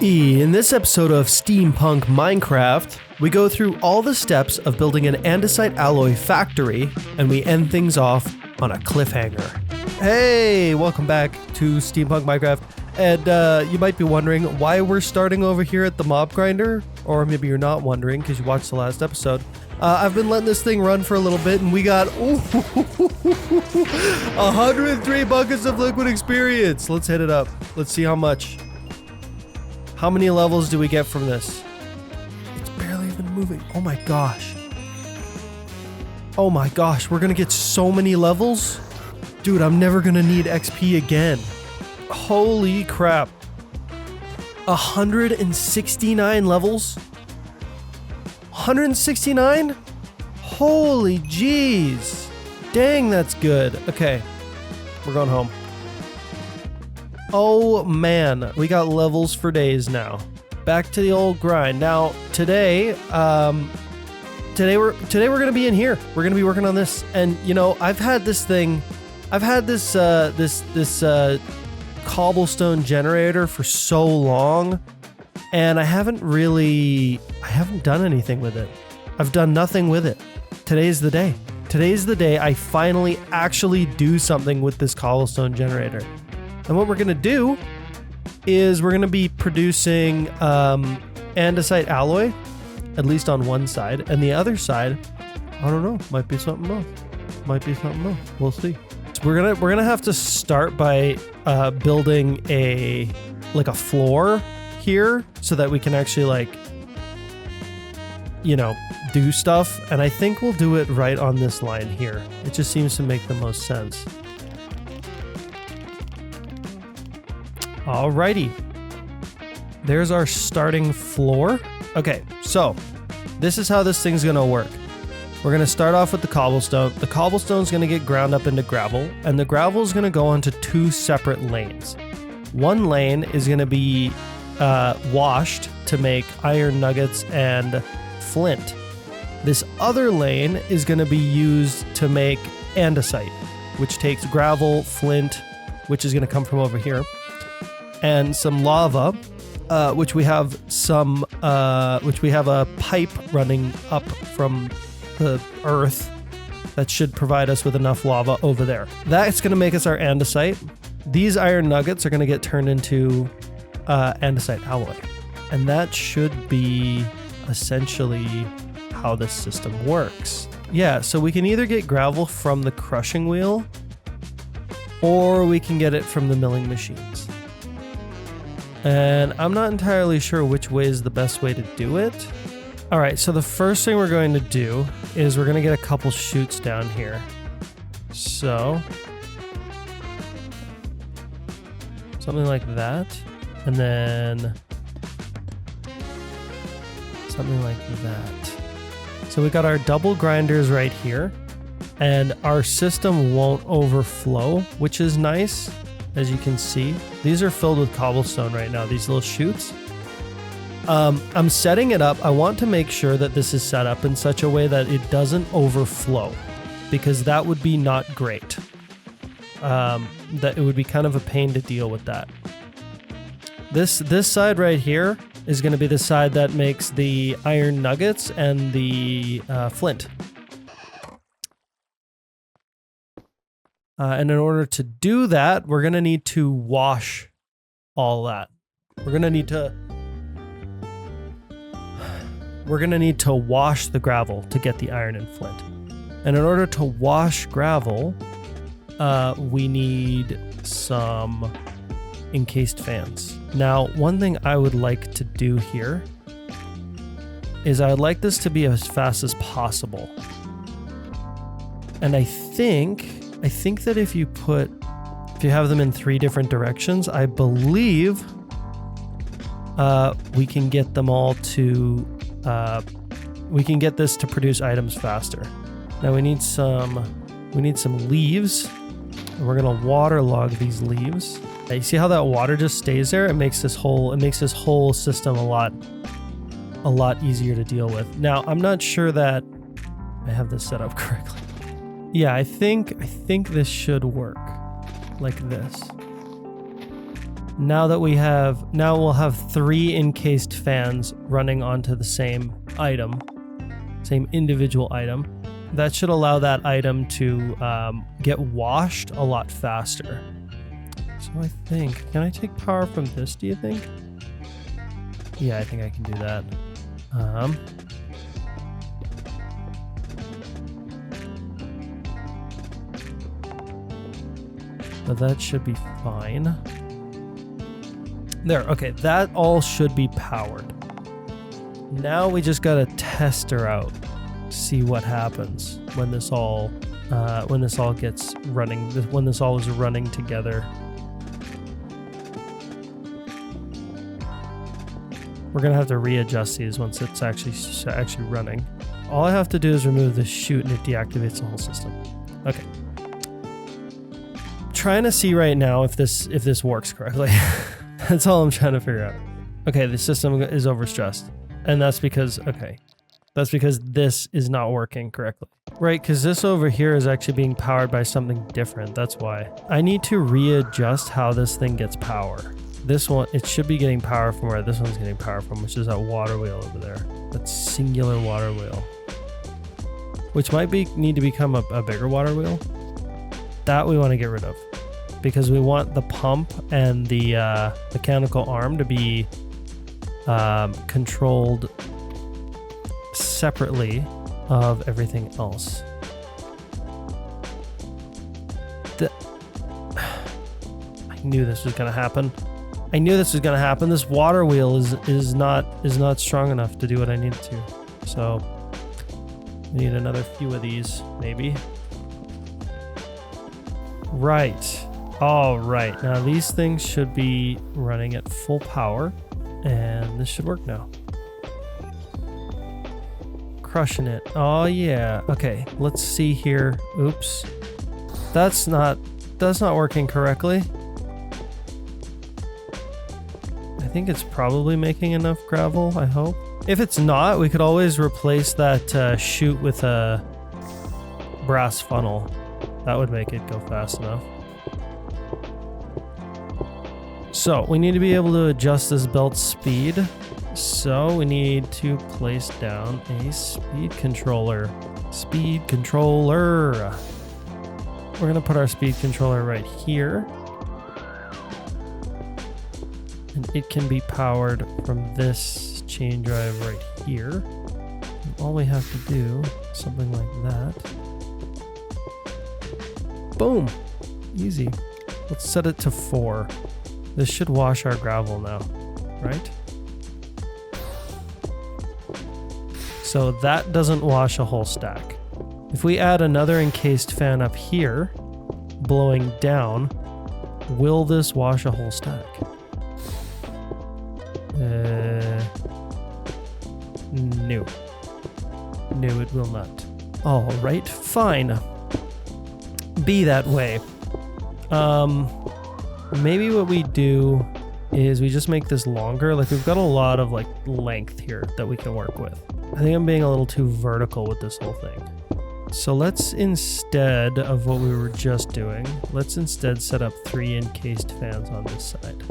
In this episode of Steampunk Minecraft, we go through all the steps of building an andesite alloy factory, and we end things off on a cliffhanger. Hey, welcome back to Steampunk Minecraft. And you might be wondering why we're starting over here at the mob grinder, or maybe you're not wondering because you watched the last episode. I've been letting this thing run for a little bit, and we got 103 buckets of liquid experience. Let's hit it up. Let's see how much. How many levels do we get from this? It's barely even moving. Oh my gosh. Oh my gosh, we're gonna get so many levels. Dude, I'm never gonna need XP again. Holy crap. 169 levels? 169? Holy jeez. Dang, that's good. Okay, we're going home. Oh man, we got levels for days now. Back to the old grind. Now, today we're gonna be in here. We're gonna be working on this. And you know, I've had this cobblestone generator for so long, and I haven't done anything with it. I've done nothing with it. Today's the day. Today's the day I finally actually do something with this cobblestone generator. And what we're going to do is we're going to be producing andesite alloy, at least on one side, and the other side, I don't know, might be something else. Might be something else. We'll see. So we're gonna have to start by building a floor here so that we can actually do stuff. And I think we'll do it right on this line here. It just seems to make the most sense. Alrighty. There's our starting floor. Okay, so this is how this thing's gonna work. We're gonna start off with the cobblestone. The cobblestone's gonna get ground up into gravel, and the gravel is gonna go onto two separate lanes. One lane is gonna be washed to make iron nuggets and flint. This other lane is gonna be used to make andesite, which takes gravel, flint, which is gonna come from over here, and some lava, which we have a pipe running up from the earth that should provide us with enough lava over there. That's going to make us our andesite. These iron nuggets are going to get turned into andesite alloy. And that should be essentially how this system works. Yeah, so we can either get gravel from the crushing wheel, or we can get it from the milling machines. And I'm not entirely sure which way is the best way to do it. All right, so the first thing we're going to do is we're going to get a couple chutes down here. So something like that, and then something like that. So we got our double grinders right here, and our system won't overflow, which is nice. As you can see, these are filled with cobblestone right now, these little chutes. I'm setting it up. I want to make sure that this is set up in such a way that it doesn't overflow, because that would be not great. That it would be kind of a pain to deal with that. This side right here is going to be the side that makes the iron nuggets and the flint. And in order to do that, we're going to need to wash all that. We're going to need to wash the gravel to get the iron and flint. And in order to wash gravel, we need some encased fans. Now, one thing I would like to do here is I would like this to be as fast as possible. And I think that if you have them in 3 different directions, I believe we can get them all to we can get this to produce items faster. Now we need some leaves, and we're gonna waterlog these leaves. You see how that water just stays there? It makes this whole system a lot easier to deal with. Now I'm not sure that I have this set up correctly. Yeah, I think this should work like this. Now we'll have 3 encased fans running onto the same item, same individual item. That should allow that item to get washed a lot faster. So I think, can I take power from this, do you think? Yeah, I think I can do that. But that should be fine. There, okay, that all should be powered. Now we just gotta test her out, see what happens when this all gets running, when this all is running together. We're gonna have to readjust these once it's actually running. All I have to do is remove the chute and it deactivates the whole system. Okay. Trying to see right now if this works correctly. That's all I'm trying to figure out. Okay, the system is overstressed. And that's because this is not working correctly. Right, because this over here is actually being powered by something different. That's why. I need to readjust how this thing gets power. This one, it should be getting power from where this one's getting power from, which is that water wheel over there. That singular water wheel. Which might need to become a bigger water wheel. That we want to get rid of. Because we want the pump and the mechanical arm to be controlled separately of everything else. I knew this was going to happen. I knew this was going to happen. This water wheel is not strong enough to do what I need it to. So we need another few of these, maybe. Right. All right. Now these things should be running at full power, and this should work now. Crushing it. Oh yeah. Okay. Let's see here. Oops. That's not working correctly. I think it's probably making enough gravel, I hope. If it's not, we could always replace that chute with a brass funnel. That would make it go fast enough. So we need to be able to adjust this belt's speed. So we need to place down a speed controller. Speed controller. We're going to put our speed controller right here. And it can be powered from this chain drive right here. And all we have to do is something like that. Boom. Easy. Let's set it to 4. This should wash our gravel now, right? So that doesn't wash a whole stack. If we add another encased fan up here, blowing down, will this wash a whole stack? No. No, it will not. All right, fine. Be that way. Maybe what we do is we just make this longer. Like we've got a lot of like length here that we can work with. I think I'm being a little too vertical with this whole thing. So let's, instead of what we were just doing, let's instead set up 3 encased fans on this side.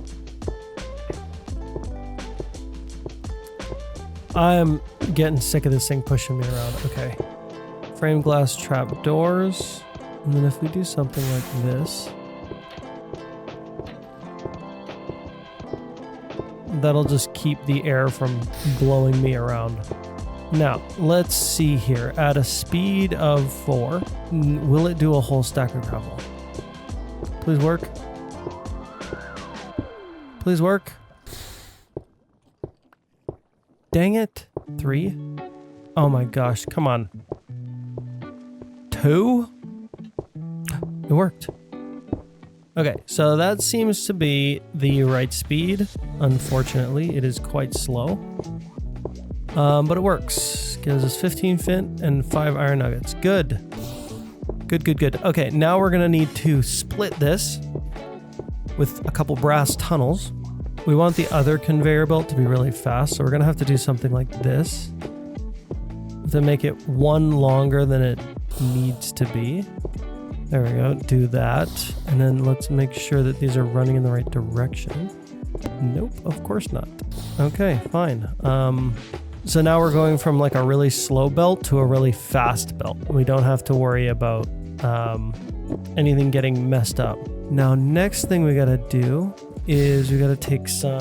I'm getting sick of this thing pushing me around. Okay. Frame glass trap doors. And then if we do something like this, that'll just keep the air from blowing me around. Now, let's see here. At a speed of 4, will it do a whole stack of gravel? Please work. Please work. Dang it. 3? Oh my gosh, come on. 2? It worked. Okay, so that seems to be the right speed. Unfortunately, it is quite slow. But it works. Gives us 15 flint and 5 iron nuggets. Good. Good. Okay, now we're gonna need to split this with a couple brass tunnels. We want the other conveyor belt to be really fast, so we're gonna have to do something like this to make it one longer than it needs to be. There we go. Do that. And then let's make sure that these are running in the right direction. Nope, of course not. Okay, fine. So now we're going from like a really slow belt to a really fast belt. We don't have to worry about anything getting messed up. Now, next thing we gotta do is we gotta take some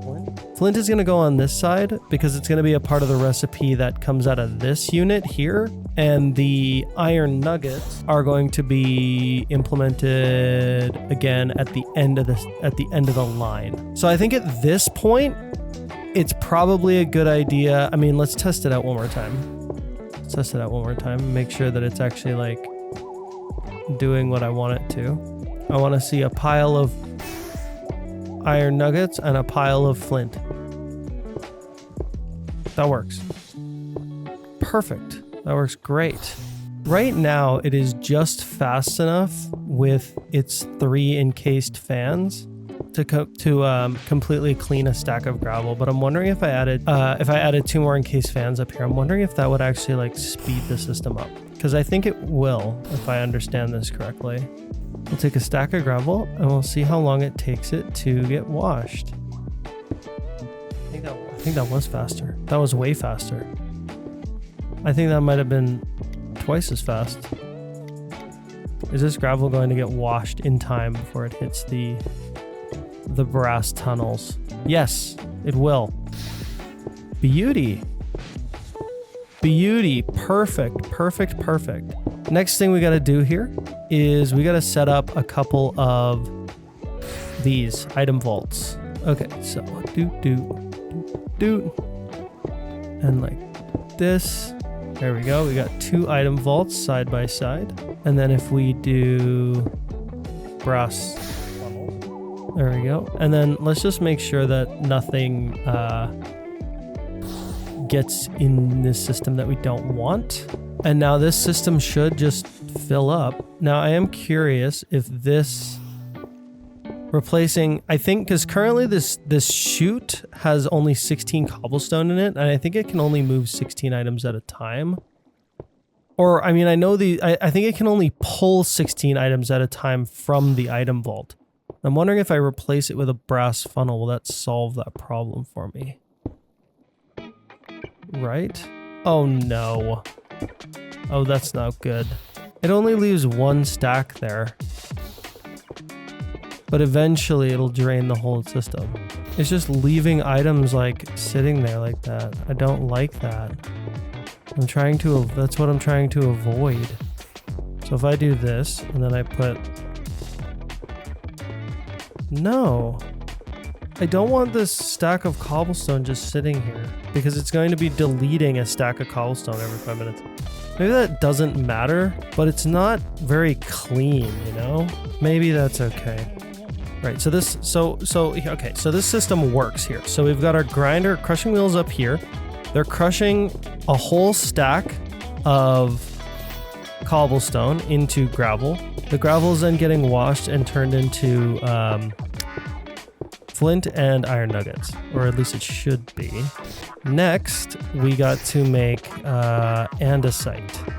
flint. Flint is gonna go on this side because it's gonna be a part of the recipe that comes out of this unit here. And the iron nuggets are going to be implemented again at the end of the line. So I think at this point, it's probably a good idea. I mean, let's test it out one more time. Let's test it out one more time. Make sure that it's actually like doing what I want it to. I want to see a pile of iron nuggets and a pile of flint. That works. Perfect. That works great. Right now, it is just fast enough with its 3 encased fans to completely clean a stack of gravel. But I'm wondering if I added 2 more encased fans up here, I'm wondering if that would actually like speed the system up. Because I think it will, if I understand this correctly. We'll take a stack of gravel and we'll see how long it takes it to get washed. I think that was faster. That was way faster. I think that might have been twice as fast. Is this gravel going to get washed in time before it hits the brass tunnels? Yes, it will. Beauty. Beauty. Perfect. Perfect. Perfect. Next thing we got to do here is we got to set up a couple of these item vaults. Okay, so do and like this. There we go. We got 2 item vaults side by side. And then if we do brass, there we go. And then let's just make sure that nothing gets in this system that we don't want. And now this system should just fill up. Now I am curious if this replacing, I think, because currently this chute has only 16 cobblestone in it, and I think it can only move 16 items at a time. Or, I mean, I know I think it can only pull 16 items at a time from the item vault. I'm wondering if I replace it with a brass funnel, will that solve that problem for me? Right? Oh no. Oh, that's not good. It only leaves 1 stack there. But eventually it'll drain the whole system. It's just leaving items like sitting there like that. I don't like that. That's what I'm trying to avoid. So if I do this and then I put, no, I don't want this stack of cobblestone just sitting here because it's going to be deleting a stack of cobblestone every 5 minutes. Maybe that doesn't matter, but it's not very clean, you know? Maybe that's okay. Right, so this system works here. So we've got our grinder crushing wheels up here. They're crushing a whole stack of cobblestone into gravel. The gravel is then getting washed and turned into flint and iron nuggets, or at least it should be. Next, we got to make andesite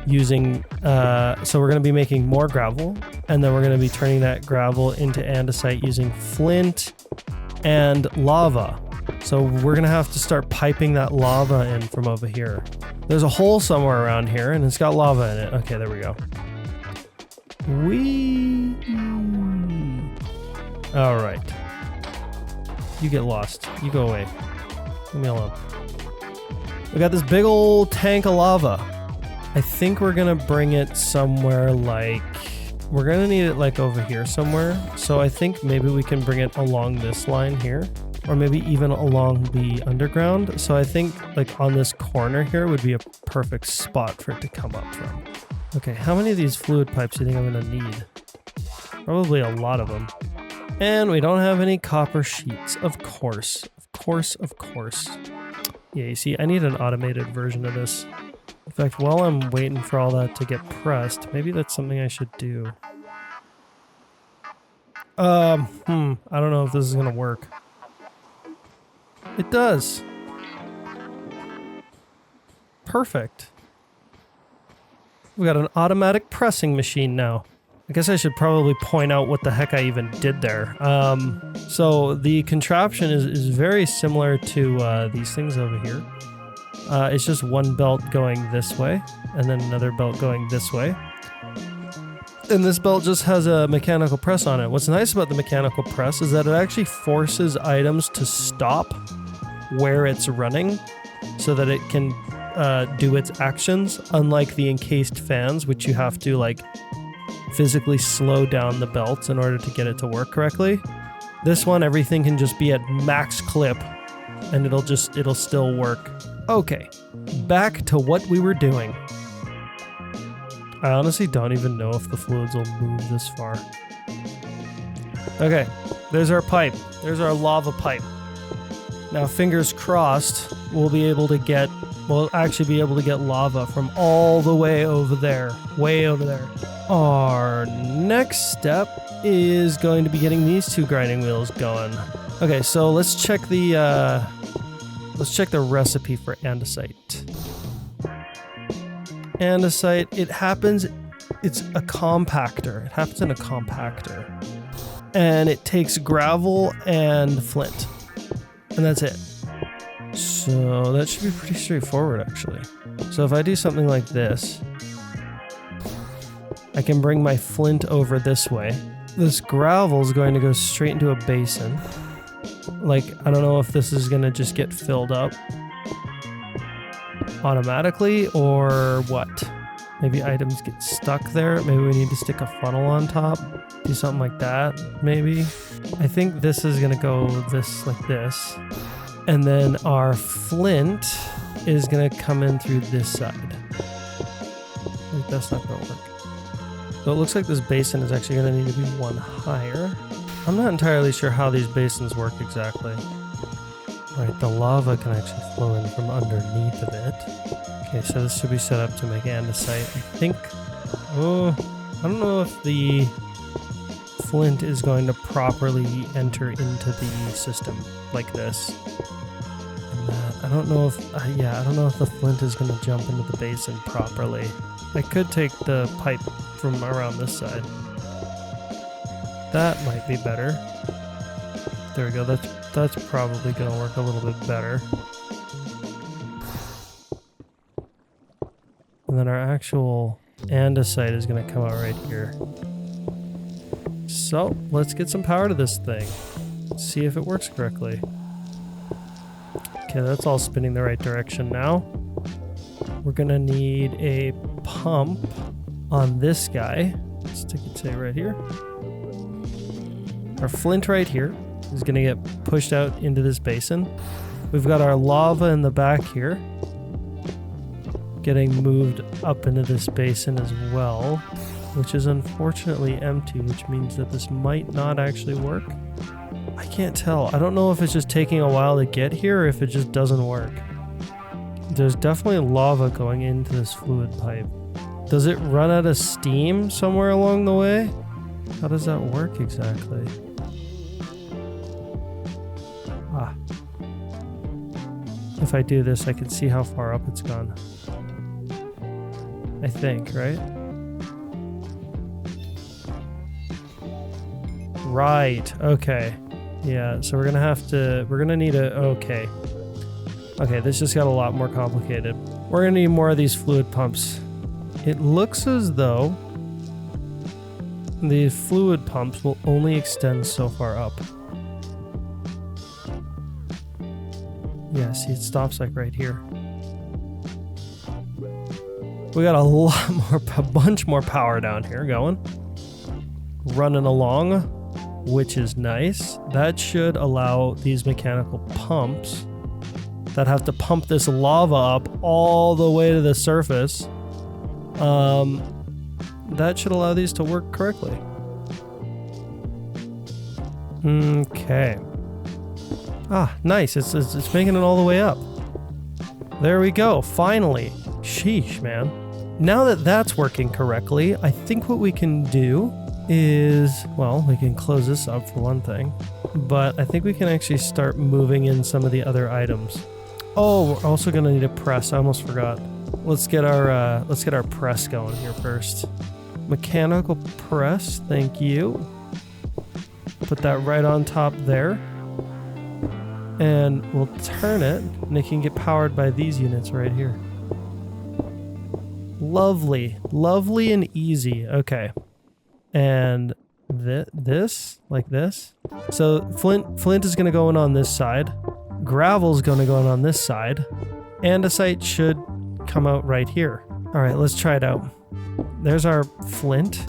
using, so we're going to be making more gravel, and then we're going to be turning that gravel into andesite using flint and lava. So we're going to have to start piping that lava in from over here. There's a hole somewhere around here, and it's got lava in it. Okay, there we go. Whee! All right. You get lost. You go away. Leave me alone. We got this big old tank of lava. I think we're going to bring it somewhere like... We're going to need it like over here somewhere. So I think maybe we can bring it along this line here. Or maybe even along the underground. So I think like on this corner here would be a perfect spot for it to come up from. Okay, how many of these fluid pipes do you think I'm going to need? Probably a lot of them. And we don't have any copper sheets. Of course. Of course, of course. Yeah, you see, I need an automated version of this. In fact, while I'm waiting for all that to get pressed, maybe that's something I should do. I don't know if this is going to work. It does. We've got an automatic pressing machine now. I guess I should probably point out what the heck I even did there. So the contraption is very similar to these things over here. It's just one belt going this way, and then another belt going this way. And this belt just has a mechanical press on it. What's nice about the mechanical press is that it actually forces items to stop where it's running so that it can do its actions, unlike the encased fans, which you have to like physically slow down the belts in order to get it to work correctly. This one, everything can just be at max clip and it'll still work. Okay, back to what we were doing. I honestly don't even know if the fluids will move this far. Okay, there's our pipe. There's our lava pipe. Now, fingers crossed, we'll actually be able to get lava from all the way over there. Way over there. Our next step is going to be getting these two grinding wheels going. Okay, so let's check the recipe for andesite. Andesite, it's a compactor. It happens in a compactor. And it takes gravel and flint. And that's it. So that should be pretty straightforward, actually. So if I do something like this, I can bring my flint over this way. This gravel is going to go straight into a basin. Like, I don't know if this is going to just get filled up automatically or what. Maybe items get stuck there. Maybe we need to stick a funnel on top. Do something like that, maybe. I think this is going to go like this. And then our flint is going to come in through this side. Like, that's not going to work. So it looks like this basin is actually going to need to be one higher. I'm not entirely sure how these basins work exactly. Right, the lava can actually flow in from underneath of it. Okay, so this should be set up to make andesite. I think... Oh, I don't know if the flint is going to properly enter into the system like this. And I don't know if... I don't know if the flint is going to jump into the basin properly. I could take the pipe from around this side. That might be better. There we go. That's probably going to work a little bit better. And then our actual andesite is going to come out right here. So let's get some power to this thing. See if it works correctly. Okay, that's all spinning the right direction now. We're going to need a pump on this guy. Stick it, say, right here. Our flint right here is going to get pushed out into this basin. We've got our lava in the back here getting moved up into this basin as well, which is unfortunately empty, which means that this might not actually work. I can't tell. I don't know if it's just taking a while to get here or if it just doesn't work. There's definitely lava going into this fluid pipe. Does it run out of steam somewhere along the way? How does that work exactly? If I do this, I can see how far up it's gone. I think, right? Right, okay. Yeah, so we're gonna need okay. Okay, this just got a lot more complicated. We're gonna need more of these fluid pumps. It looks as though the fluid pumps will only extend so far up. Yeah, see, it stops like right here. We got a bunch more power down here going. Running along, which is nice. That should allow these mechanical pumps that have to pump this lava up all the way to the surface. That should allow these to work correctly. Okay. Nice. It's making it all the way up. There we go. Finally. Sheesh, man. Now that that's working correctly, I think what we can do is, well, we can close this up for one thing, but I think we can actually start moving in some of the other items. Oh, we're also going to need a press. I almost forgot. let's get our press going here first. Mechanical press, thank you. Put that right on top there. And we'll turn it, and it can get powered by these units right here. Lovely. Lovely and easy. Okay. And this, like this. So flint is going to go in on this side. Gravel's going to go in on this side. Andesite should come out right here. All right, let's try it out. There's our flint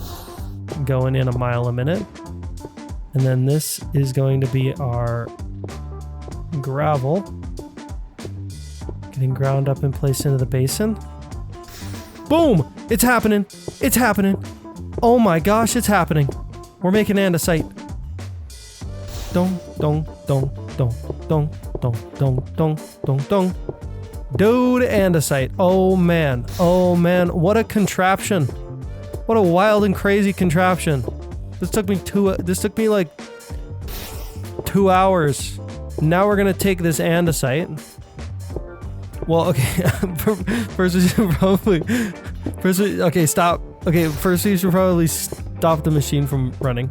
going in a mile a minute. And then this is going to be our gravel getting ground up and placed into the basin. Boom! It's happening! It's happening! Oh my gosh, it's happening! We're making andesite. Dong, dong, dong, dong, dong, dong, dong, dong, dong, dong. Dude, andesite. Oh man. Oh man. What a contraption. What a wild and crazy contraption. This took me like 2 hours. Now we're gonna take this andesite. Well, okay. First we should probably. Okay, stop. Okay, first we should probably stop the machine from running.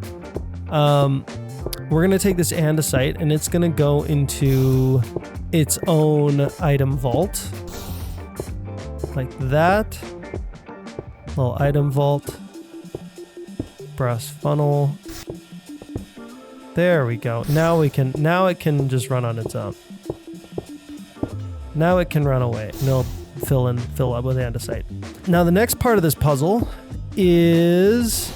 We're gonna take this andesite and it's gonna go into its own item vault. Like that. Little item vault. Brass funnel. There we go. Now it can just run on its own. Now it can run away and it'll fill up with andesite. Now the next part of this puzzle is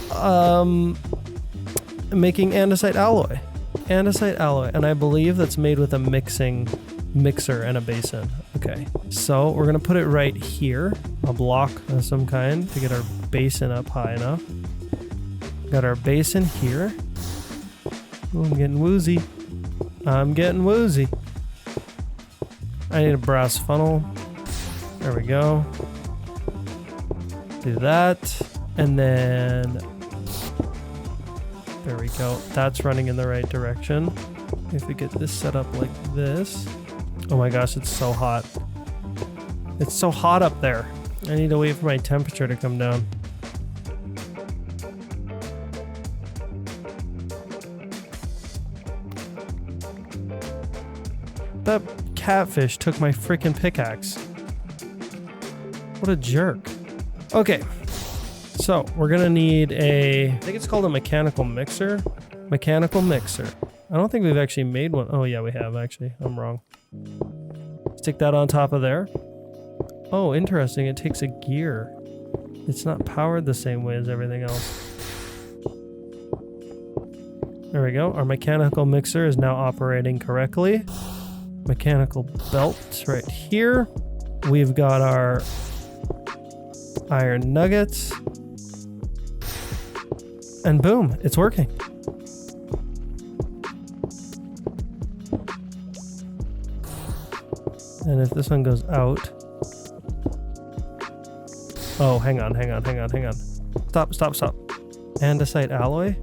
making andesite alloy. Andesite alloy, and I believe that's made with a mixer and a basin. Okay, so we're gonna put it right here, a block of some kind to get our basin up high enough. Got our basin here. Ooh, I'm getting woozy. I'm getting woozy. I need a brass funnel. There we go. Do that. And then there we go. That's running in the right direction. If we get this set up like this. Oh my gosh, it's so hot. It's so hot up there. I need to wait for my temperature to come down. That catfish took my freaking pickaxe. What a jerk. Okay. So, we're gonna need I think it's called a mechanical mixer. Mechanical mixer. I don't think we've actually made one. Oh yeah, we have actually. I'm wrong. Stick that on top of there. Oh, interesting. It takes a gear. It's not powered the same way as everything else. There we go. Our mechanical mixer is now operating correctly. Mechanical belt right here. We've got our iron nuggets. And boom, it's working. And if this one goes out. Oh, hang on. Stop. Andesite alloy.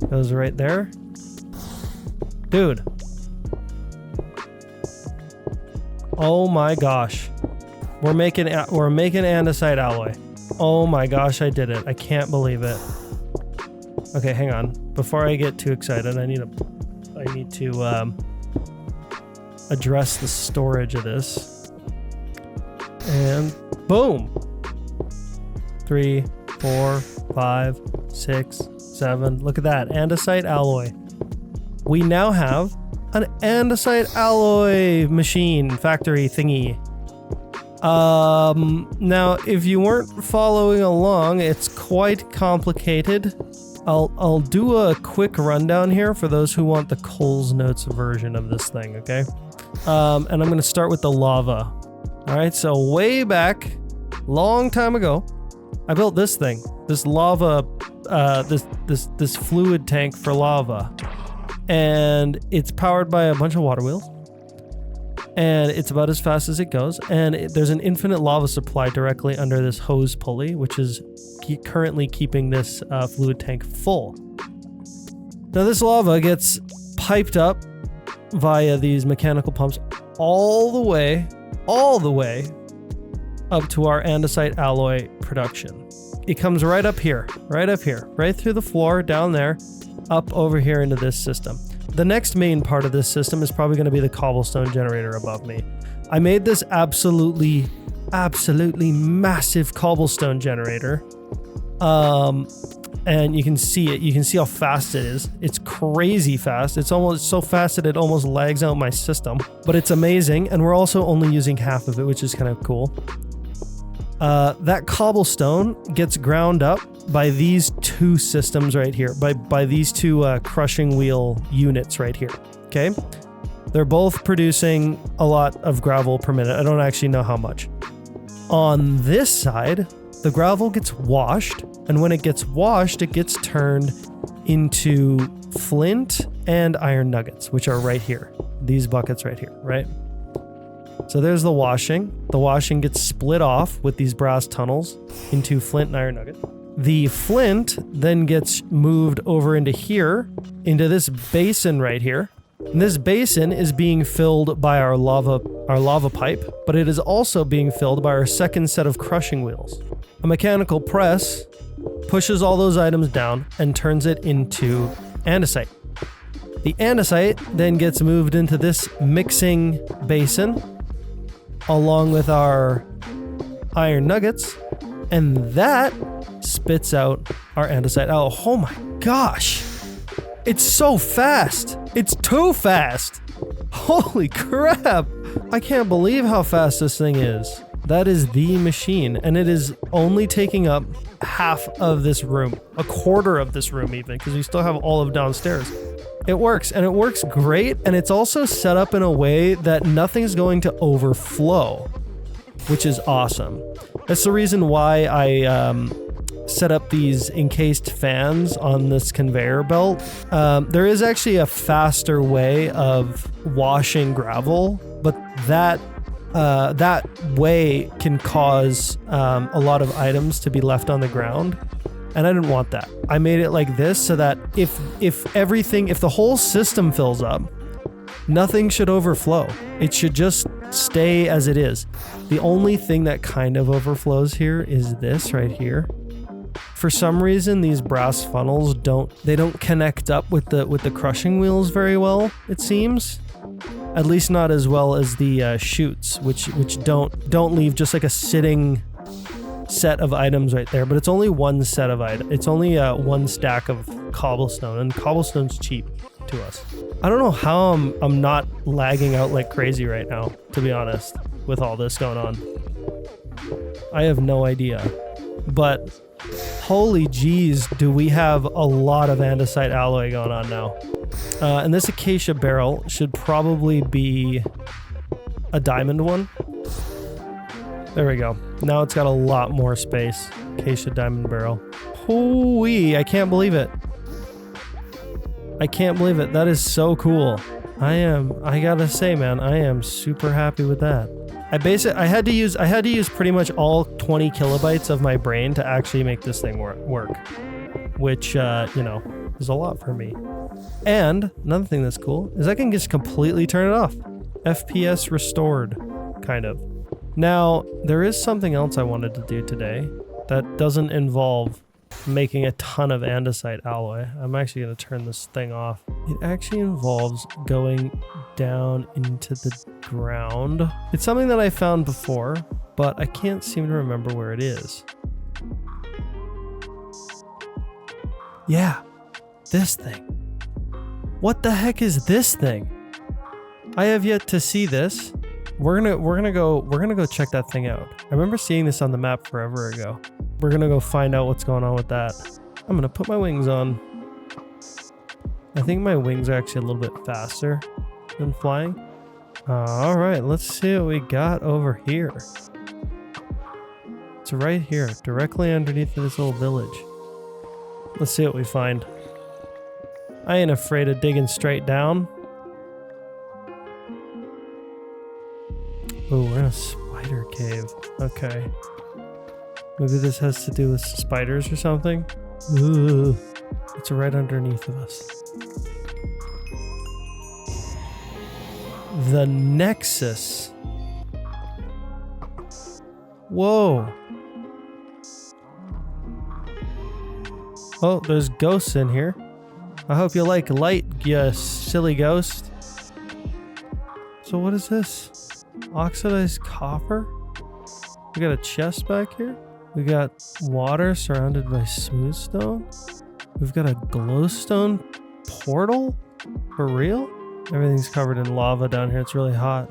Goes right there. Dude. Oh my gosh. We're making andesite alloy. Oh my gosh, I did it. I can't believe it. Okay, hang on. Before I get too excited, I need to address the storage of this. And boom. 3, 4, 5, 6, 7. Look at that. Andesite alloy. We now have an andesite alloy machine factory thingy. Now if you weren't following along, it's quite complicated. I'll do a quick rundown here for those who want the Coles Notes version of this thing, okay? And I'm gonna start with the lava. Alright, so way back, long time ago, I built this thing. This lava, this fluid tank for lava. And it's powered by a bunch of water wheels. And it's about as fast as it goes. And there's an infinite lava supply directly under this hose pulley, which is currently keeping this fluid tank full. Now this lava gets piped up via these mechanical pumps all the way up to our andesite alloy production. It comes right up here, right through the floor, down there, up over here into this system. The next main part of this system is probably going to be the cobblestone generator above me. I made this absolutely massive cobblestone generator. And you can see it. You can see how fast it is. It's crazy fast. It's almost so fast that it almost lags out my system. But it's amazing, and we're also only using half of it, which is kind of cool. That cobblestone gets ground up by these two systems right here, by these two crushing wheel units right here, okay? They're both producing a lot of gravel per minute. I don't actually know how much. On this side, the gravel gets washed, and when it gets washed, it gets turned into flint and iron nuggets, which are right here. These buckets right here, right? So there's the washing. The washing gets split off with these brass tunnels into flint and iron nuggets. The flint then gets moved over into here, into this basin right here. And this basin is being filled by our lava pipe, but it is also being filled by our second set of crushing wheels. A mechanical press pushes all those items down and turns it into andesite. The andesite then gets moved into this mixing basin along with our iron nuggets, and that spits out our andesite. Oh my gosh! It's so fast! It's too fast! Holy crap! I can't believe how fast this thing is. That is the machine, and it is only taking up half of this room, a quarter of this room even, because we still have all of downstairs. It works, and it works great, and it's also set up in a way that nothing's going to overflow, which is awesome. That's the reason why I set up these encased fans on this conveyor belt. There is actually a faster way of washing gravel, but that way can cause a lot of items to be left on the ground, and I didn't want that. I made it like this so that if the whole system fills up, nothing should overflow. It should just stay as it is. The only thing that kind of overflows here is this right here. For some reason, these brass funnels don't connect up with the crushing wheels very well, it seems. At least not as well as the chutes, which don't leave just like a sitting set of items right there. But it's only one set of items. It's only one stack of cobblestone, and cobblestone's cheap to us. I don't know how I'm not lagging out like crazy right now, to be honest, with all this going on. I have no idea. But holy geez, do we have a lot of andesite alloy going on now. And this acacia barrel should probably be a diamond one. There we go. Now it's got a lot more space. Acacia diamond barrel. Holy, I can't believe it. I can't believe it. That is so cool. I gotta say, man, I am super happy with that. I had to use pretty much all 20 kilobytes of my brain to actually make this thing work. Which, is a lot for me. And another thing that's cool is I can just completely turn it off. FPS restored, kind of. Now, there is something else I wanted to do today that doesn't involve making a ton of andesite alloy. I'm actually going to turn this thing off. It actually involves going down into the ground. It's something that I found before, but I can't seem to remember where it is. Yeah, this thing. What the heck is this thing? I have yet to see this. We're gonna go check that thing out. I remember seeing this on the map forever ago. We're gonna go find out what's going on with that. I'm gonna put my wings on. I think my wings are actually a little bit faster than flying. All right, let's see what we got over here. It's right here, directly underneath this little village. Let's see what we find. I ain't afraid of digging straight down. Oh, we're in a spider cave. Okay. Maybe this has to do with spiders or something. Ooh, it's right underneath of us. The Nexus. Whoa. Oh, there's ghosts in here. I hope you like light, you silly ghost. So what is this? Oxidized copper? We got a chest back here. We got water surrounded by smooth stone. We've got a glowstone portal? For real? Everything's covered in lava down here. It's really hot.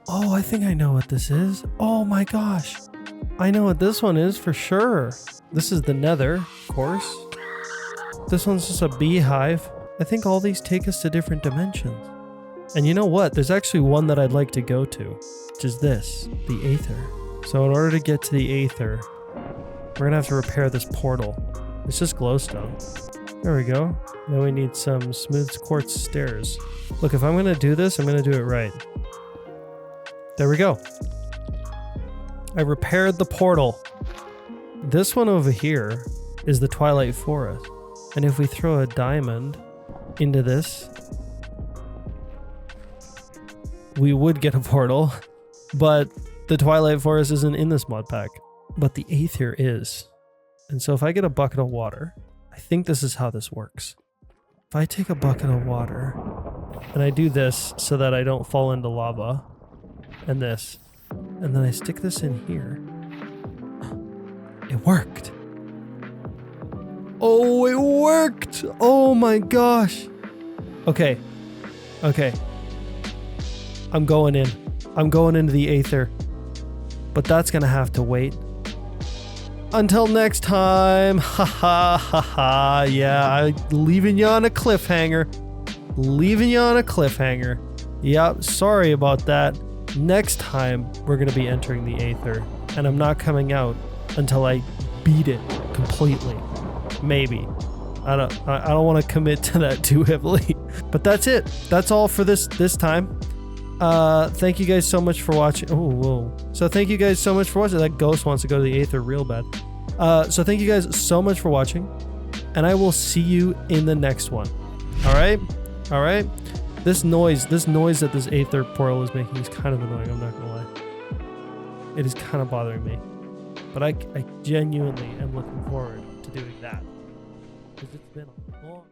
Oh, I think I know what this is. Oh my gosh. I know what this one is for sure. This is the Nether, of course. This one's just a beehive. I think all these take us to different dimensions. And you know what? There's actually one that I'd like to go to, which is this, the Aether. So in order to get to the Aether, we're gonna have to repair this portal. It's just glowstone. There we go. Now we need some smooth quartz stairs. Look, if I'm gonna do this, I'm gonna do it right. There we go. I repaired the portal. This one over here is the Twilight Forest. And if we throw a diamond into this, we would get a portal, but the Twilight Forest isn't in this mod pack, but the Aether is. And so if I get a bucket of water, I think this is how this works. If I take a bucket of water and I do this so that I don't fall into lava, and this, and then I stick this in here, it worked. Oh, it worked! Oh my gosh. Okay. Okay. I'm going in. I'm going into the Aether. But that's gonna have to wait. Until next time. Ha ha ha ha. Yeah, I'm leaving you on a cliffhanger. Leaving you on a cliffhanger. Yep, sorry about that. Next time, we're gonna be entering the Aether. And I'm not coming out until I beat it completely. Maybe. I don't want to commit to that too heavily. But that's it. That's all for this time. Thank you guys so much for watching. Oh, whoa. So thank you guys so much for watching. That ghost wants to go to the Aether real bad. So thank you guys so much for watching. And I will see you in the next one. Alright? Alright? This noise that this Aether portal is making is kind of annoying, I'm not gonna lie. It is kind of bothering me. But I genuinely am looking forward to doing that. Because it's been a long